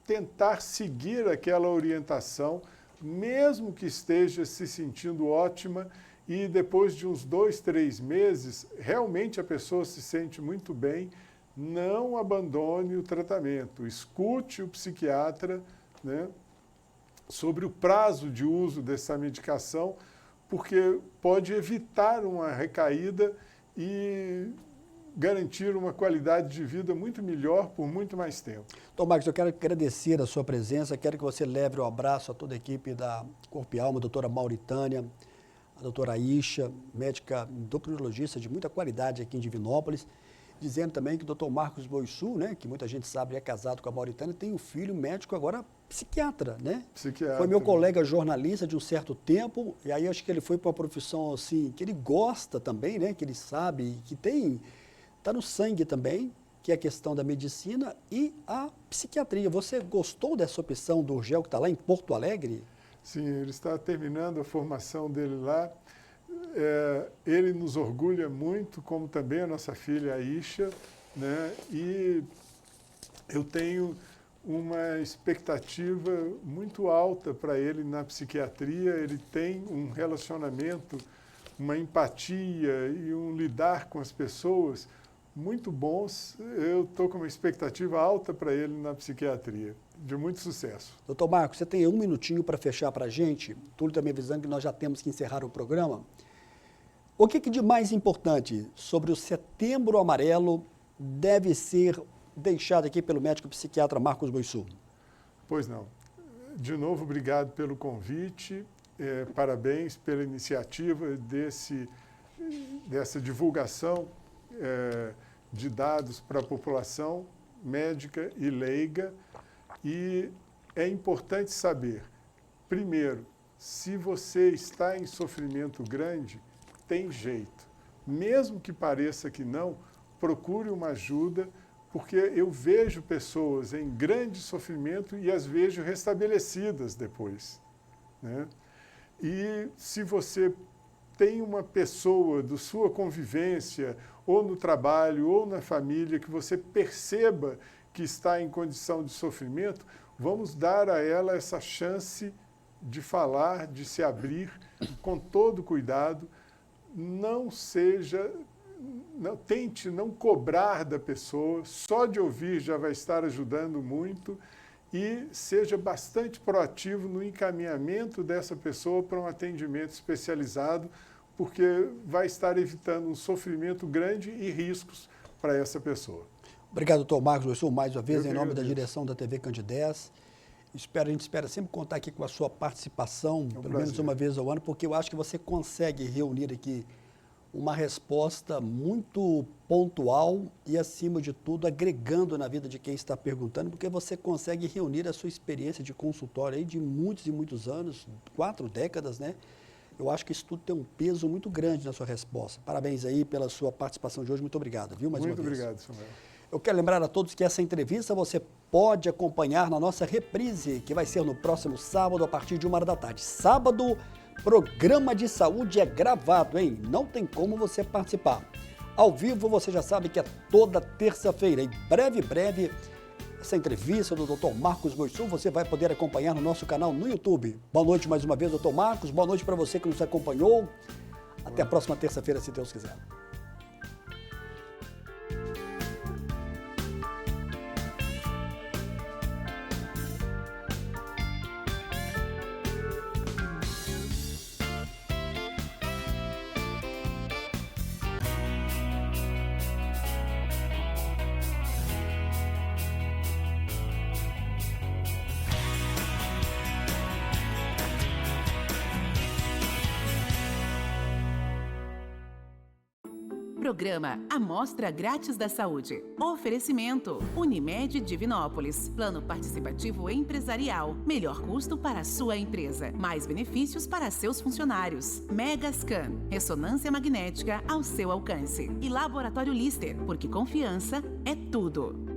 tentar seguir aquela orientação, mesmo que esteja se sentindo ótima, e depois de uns 2, 3 meses, realmente a pessoa se sente muito bem, não abandone o tratamento, escute o psiquiatra, né, sobre o prazo de uso dessa medicação, porque pode evitar uma recaída e garantir uma qualidade de vida muito melhor por muito mais tempo. Dr. Marcos, eu quero agradecer a sua presença, quero que você leve um abraço a toda a equipe da Corpo e Alma, a doutora Mauritânia, a doutora Aisha, médica endocrinologista de muita qualidade aqui em Divinópolis, dizendo também que o Dr. Marcos Boissu, né, que muita gente sabe é casado com a Mauritânia, tem um filho médico agora psiquiatra, né? Psiquiatra. Foi meu colega jornalista de um certo tempo, e aí acho que ele foi para uma profissão assim, que ele gosta também, né, que ele sabe, que está no sangue também, que é a questão da medicina e a psiquiatria. Você gostou dessa opção do Urgel, que está lá em Porto Alegre? Sim, ele está terminando a formação dele lá. Ele nos orgulha muito, como também a nossa filha Aisha, né? E eu tenho uma expectativa muito alta para ele na psiquiatria. Ele tem um relacionamento, uma empatia e um lidar com as pessoas muito bons. Eu estou com uma expectativa alta para ele na psiquiatria, de muito sucesso. Doutor Marcos, você tem um minutinho para fechar para a gente? Túlio está me avisando que nós já temos que encerrar o programa. O que de mais importante sobre o Setembro Amarelo deve ser deixado aqui pelo médico psiquiatra Marcos Boissu? Pois não. De novo, obrigado pelo convite, parabéns pela iniciativa dessa divulgação de dados para a população médica e leiga. E é importante saber, primeiro, se você está em sofrimento grande, tem jeito. Mesmo que pareça que não, procure uma ajuda, porque eu vejo pessoas em grande sofrimento e as vejo restabelecidas depois, né? E se você tem uma pessoa da sua convivência, ou no trabalho, ou na família, que você perceba que está em condição de sofrimento, vamos dar a ela essa chance de falar, de se abrir com todo cuidado. Tente não cobrar da pessoa, só de ouvir já vai estar ajudando muito, e seja bastante proativo no encaminhamento dessa pessoa para um atendimento especializado, porque vai estar evitando um sofrimento grande e riscos para essa pessoa. Obrigado, doutor Marcos Boissu, mais uma vez, em nome da direção da TV Candidez. A gente espera sempre contar aqui com a sua participação, pelo menos uma vez ao ano, porque eu acho que você consegue reunir aqui uma resposta muito pontual e, acima de tudo, agregando na vida de quem está perguntando, porque você consegue reunir a sua experiência de consultório aí de muitos e muitos anos, 4 décadas, né? Eu acho que isso tudo tem um peso muito grande na sua resposta. Parabéns aí pela sua participação de hoje. Muito obrigado, viu, mais uma vez. Muito obrigado, Samuel. Eu quero lembrar a todos que essa entrevista você pode acompanhar na nossa reprise, que vai ser no próximo sábado, a partir de 1h da tarde. Sábado, programa de saúde é gravado, hein? Não tem como você participar. Ao vivo, você já sabe que é toda terça-feira. Em breve, essa entrevista do Dr. Marcos Boissu você vai poder acompanhar no nosso canal no YouTube. Boa noite mais uma vez, Dr. Marcos. Boa noite para você que nos acompanhou. Até a próxima terça-feira, se Deus quiser. Programa Amostra Grátis da Saúde. Oferecimento Unimed Divinópolis. Plano participativo empresarial. Melhor custo para a sua empresa. Mais benefícios para seus funcionários. Megascan. Ressonância magnética ao seu alcance. E Laboratório Lister, porque confiança é tudo.